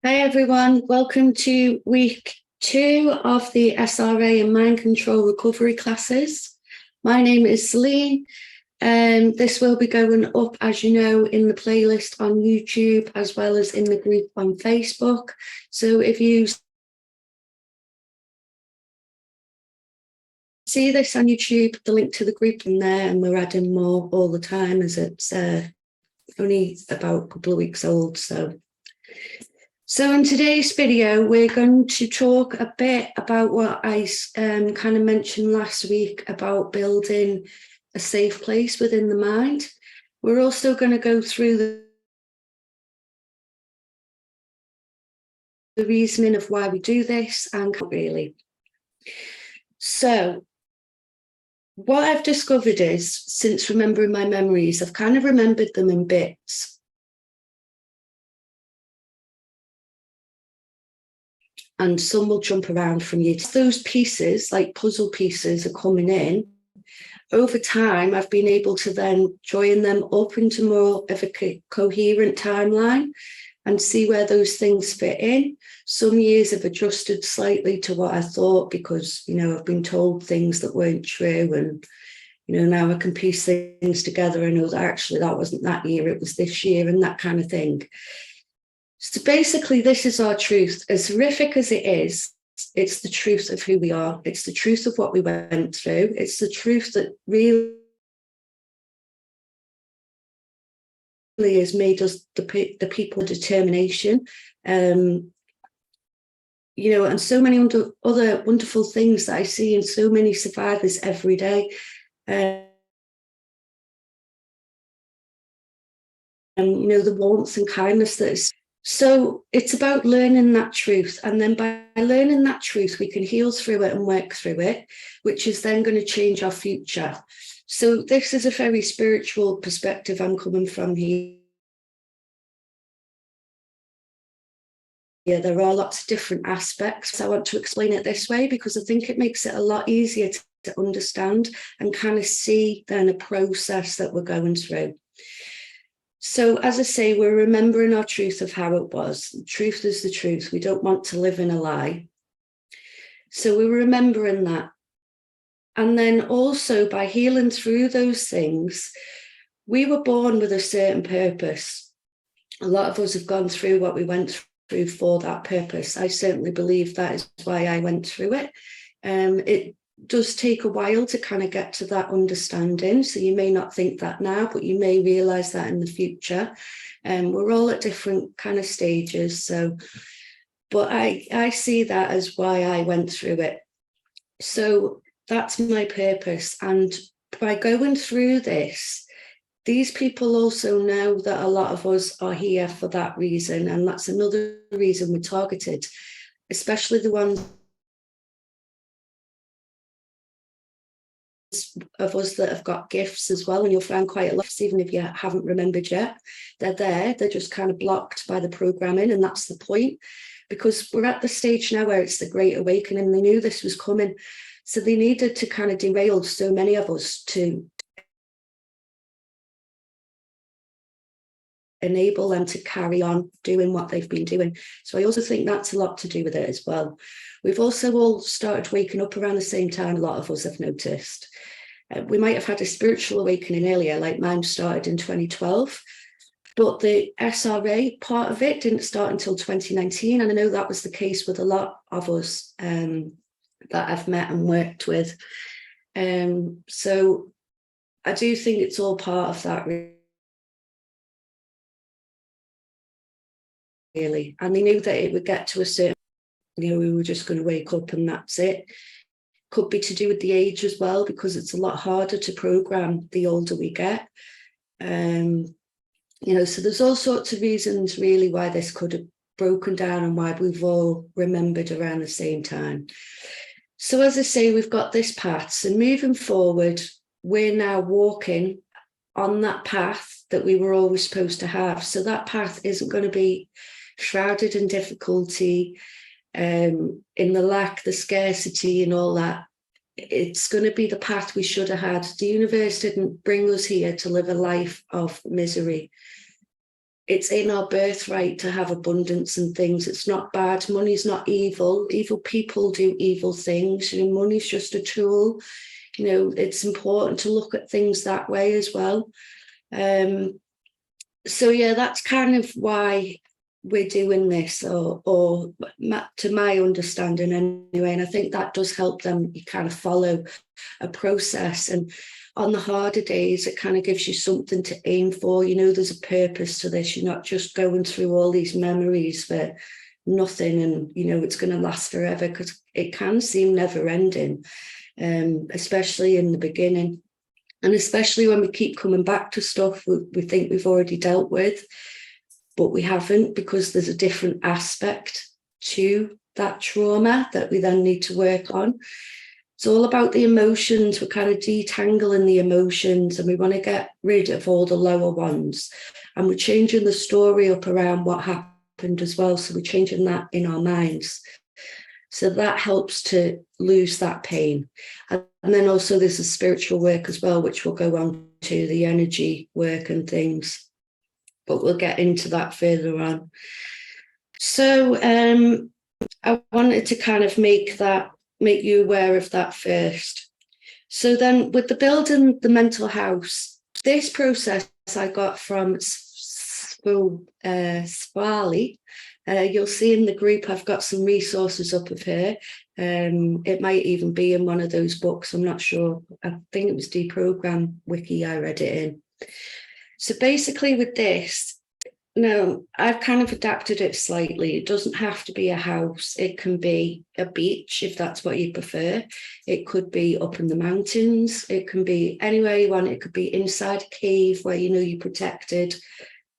Hi everyone, welcome to week 2 of the SRA and Mind Control Recovery classes. My name is Celine and this will be going up, as you know, in the playlist on YouTube as well as in the group on Facebook. So if you see this on YouTube, the link to the group in there, and we're adding more all the time as it's only about a couple of weeks old. So in today's video, we're going to talk a bit about what I kind of mentioned last week about building a safe place within the mind. We're also going to go through the reasoning of why we do this and really. So what I've discovered is, since remembering my memories, I've kind of remembered them in bits. And some will jump around from you. Those pieces, like puzzle pieces, are coming in. Over time, I've been able to then join them up into more of a coherent timeline and see where those things fit in. Some years have adjusted slightly to what I thought because, I've been told things that weren't true. And, now I can piece things together and know that actually that wasn't that year, it was this year, and that kind of thing. So basically, this is our truth. As horrific as it is, it's the truth of who we are. It's the truth of what we went through. It's the truth that really has made us the people of determination. And so many other wonderful things that I see in so many survivors every day. The warmth and kindness that is. So it's about learning that truth. And then by learning that truth, we can heal through it and work through it, which is then going to change our future. So this is a very spiritual perspective I'm coming from here. Yeah, there are lots of different aspects. I want to explain it this way because I think it makes it a lot easier to understand and kind of see then a process that we're going through. So as I say, we're remembering our truth of how it was. The truth is the truth. We don't want to live in a lie. So we're remembering that. And then also by healing through those things, we were born with a certain purpose. A lot of us have gone through what we went through for that purpose. I certainly believe that is why I went through it. It does take a while to kind of get to that understanding. So you may not think that now, but you may realize that in the future. We're all at different kind of stages. But I see that as why I went through it. So that's my purpose. And by going through this, these people also know that a lot of us are here for that reason. And that's another reason we're targeted, especially the ones of us that have got gifts as well, and you'll find quite a lot, even if you haven't remembered yet, they're just kind of blocked by the programming. And that's the point, because we're at the stage now where it's the Great Awakening. They knew this was coming, so they needed to kind of derail so many of us to enable them to carry on doing what they've been doing. So I also think that's a lot to do with it as well. We've also all started waking up around the same time, a lot of us have noticed. We might have had a spiritual awakening earlier, like mine started in 2012, but the SRA part of it didn't start until 2019. And I know that was the case with a lot of us that I've met and worked with. So I do think it's all part of that, really. And they knew that it would get to a certain, we were just going to wake up and that's it. Could be to do with the age as well, because it's a lot harder to program the older we get. So there's all sorts of reasons really why this could have broken down and why we've all remembered around the same time. So as I say, we've got this path. So moving forward, we're now walking on that path that we were always supposed to have. So that path isn't going to be shrouded in difficulty, in the lack, the scarcity and all that. It's going to be the path we should have had. The universe didn't bring us here to live a life of misery. it's in our birthright to have abundance and things. It's not bad. Money's not evil. Evil people do evil things. You know, money's just a tool. You know, it's important to look at things that way as well. So yeah, that's kind of why we're doing this, or to my understanding anyway. And I think that does help them. You kind of follow a process, and on the harder days, it kind of gives you something to aim for. You know, there's a purpose to this. You're not just going through all these memories for nothing, and you know it's going to last forever, because it can seem never ending, especially in the beginning. And especially when we keep coming back to stuff we think we've already dealt with, but we haven't, because there's a different aspect to that trauma that we then need to work on. It's all about the emotions. We're kind of detangling the emotions, and we want to get rid of all the lower ones. And we're changing the story up around what happened as well. So we're changing that in our minds. So that helps to lose that pain. And then also there's the spiritual work as well, which we'll go on to, the energy work and things. But we'll get into that further on. So I wanted to kind of make you aware of that first. So then with the building the mental house, this process I got from Spali. You'll see in the group I've got some resources up of here. It might even be in one of those books, I'm not sure. I think it was Deprogram Wiki I read it in. So basically with this, now I've kind of adapted it slightly. It doesn't have to be a house. It can be a beach if that's what you prefer. It could be up in the mountains. It can be anywhere you want. It could be inside a cave where you know you're protected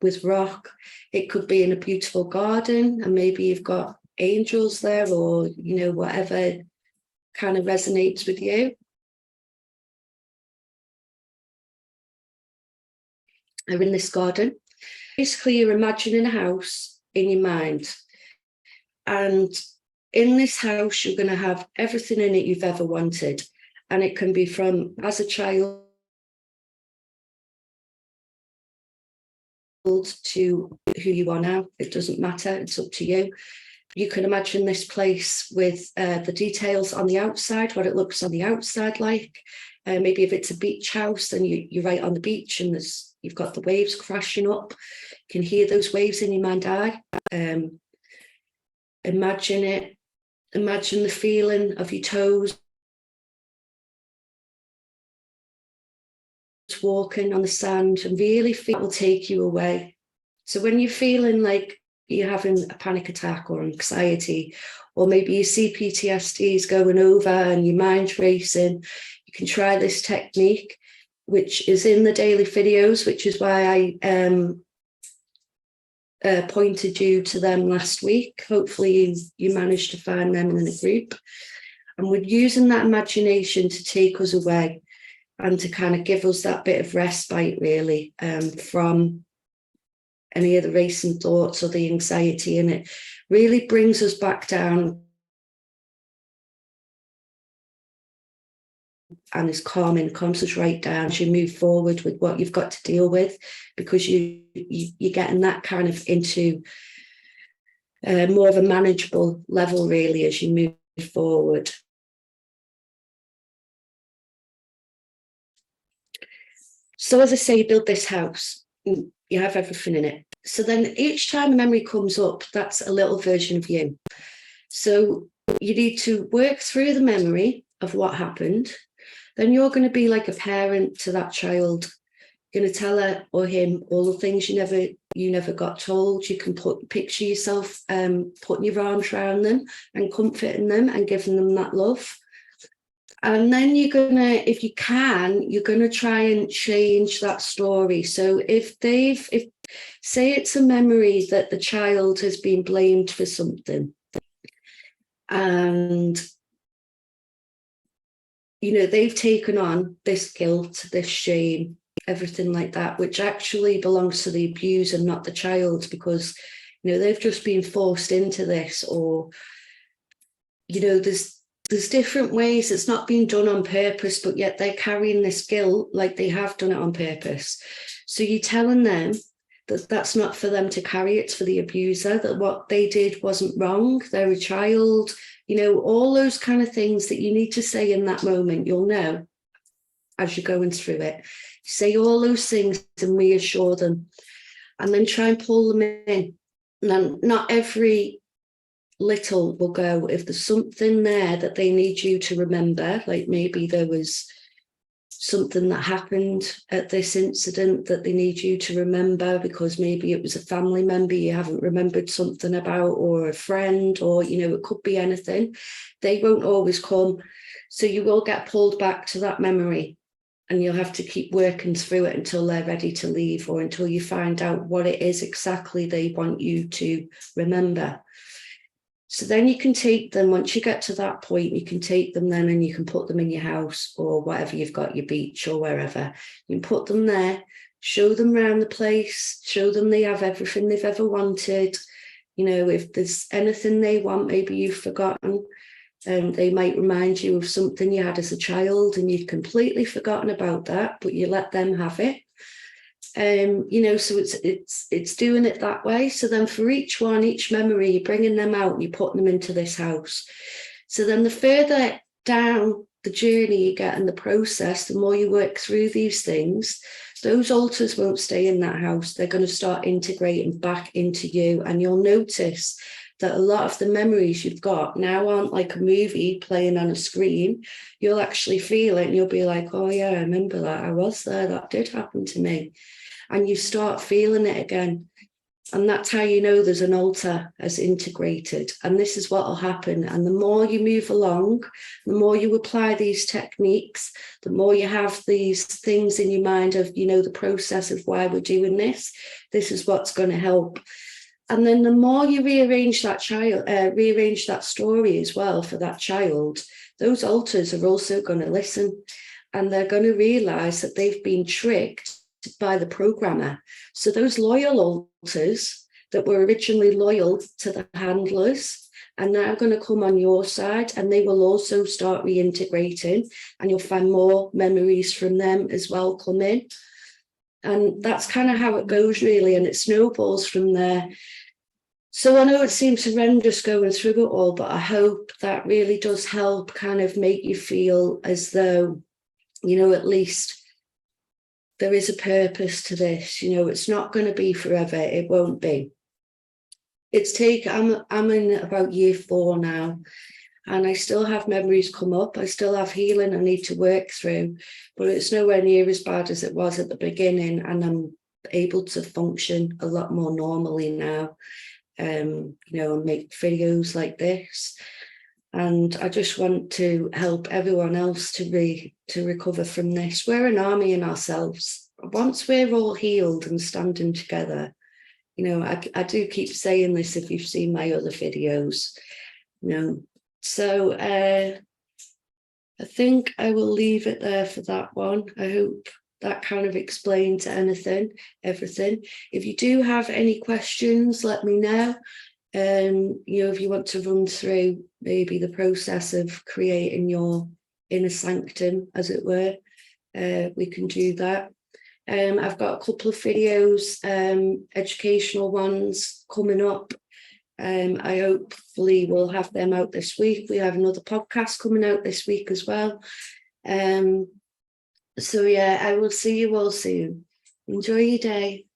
with rock. It could be in a beautiful garden, and maybe you've got angels there, or you know, whatever kind of resonates with you. Or in this garden. Basically, you're imagining a house in your mind, and in this house you're going to have everything in it you've ever wanted, and it can be from as a child to who you are now. It doesn't matter, it's up to you. You can imagine this place with the details on the outside, what it looks on the outside like. Maybe if it's a beach house, then you're right on the beach, and you've got the waves crashing up. You can hear those waves in your mind's eye. Imagine it. Imagine the feeling of your toes walking on the sand, and really feel it will take you away. So when you're feeling like you're having a panic attack or anxiety, or maybe your CPTSD is going over and your mind's racing, you can try this technique, which is in the daily videos, which is why I pointed you to them last week. Hopefully you managed to find them in the group. And we're using that imagination to take us away and to kind of give us that bit of respite, really, from any of the racing thoughts or the anxiety. And it really brings us back down and is calming, calms us right down as you move forward with what you've got to deal with, because you're getting that kind of into more of a manageable level, really, as you move forward. So as I say, you build this house, you have everything in it. So then each time a memory comes up, that's a little version of you. So you need to work through the memory of what happened. Then you're going to be like a parent to that child. You're going to tell her or him all the things you never got told. You can picture yourself putting your arms around them and comforting them and giving them that love. And then you're gonna, if you can, you're gonna try and change that story. So if say it's a memory that the child has been blamed for something, and you know they've taken on this guilt, this shame, everything like that, which actually belongs to the abuser, not the child, because you know they've just been forced into this, or you know there's different ways. It's not being done on purpose, but yet they're carrying this guilt like they have done it on purpose. So you're telling them that's not for them to carry, it's for the abuser, that what they did wasn't wrong, they're a child, all those kind of things that you need to say in that moment. You'll know as you're going through it. Say all those things and reassure them, and then try and pull them in. And not every little will go. If there's something there that they need you to remember, like maybe there was something that happened at this incident that they need you to remember, because maybe it was a family member you haven't remembered something about, or a friend, or it could be anything. They won't always come, so you will get pulled back to that memory, and you'll have to keep working through it until they're ready to leave, or until you find out what it is exactly they want you to remember. So then you can take them, once you get to that point, you can take them then and you can put them in your house or whatever you've got, your beach or wherever. You can put them there, show them around the place, show them they have everything they've ever wanted. If there's anything they want, maybe you've forgotten, they might remind you of something you had as a child and you'd completely forgotten about that, but you let them have it. So it's doing it that way. So then for each memory, you're bringing them out and you're putting them into this house. So then the further down the journey you get in the process, the more you work through these things, those alters won't stay in that house. They're going to start integrating back into you. And you'll notice that a lot of the memories you've got now aren't like a movie playing on a screen. You'll actually feel it and you'll be like, oh yeah, I remember that. I was there. That did happen to me. And you start feeling it again. And that's how you know there's an alter as integrated. And this is what will happen. And the more you move along, the more you apply these techniques, the more you have these things in your mind of, the process of why we're doing this. This is what's going to help. And then the more you rearrange that story as well for that child, those alters are also going to listen, and they're going to realize that they've been tricked by the programmer. So those loyal alters that were originally loyal to the handlers are now going to come on your side, and they will also start reintegrating, and you'll find more memories from them as well come in. And that's kind of how it goes, really, and it snowballs from there. So I know it seems horrendous going through it all, but I hope that really does help kind of make you feel as though, at least there is a purpose to this. It's not going to be forever. It won't be. I'm in about year 4 now, and I still have memories come up. I still have healing I need to work through, but it's nowhere near as bad as it was at the beginning, and I'm able to function a lot more normally now. And make videos like this. And I just want to help everyone else to recover from this. We're an army in ourselves. Once we're all healed and standing together, I do keep saying this if you've seen my other videos, So I think I will leave it there for that one. I hope that kind of explains everything. If you do have any questions, let me know. If you want to run through maybe the process of creating your inner sanctum, as it were, we can do that. I've got a couple of videos, educational ones coming up. I hopefully will have them out this week. We have another podcast coming out this week as well. So yeah, I will see you all soon. Enjoy your day.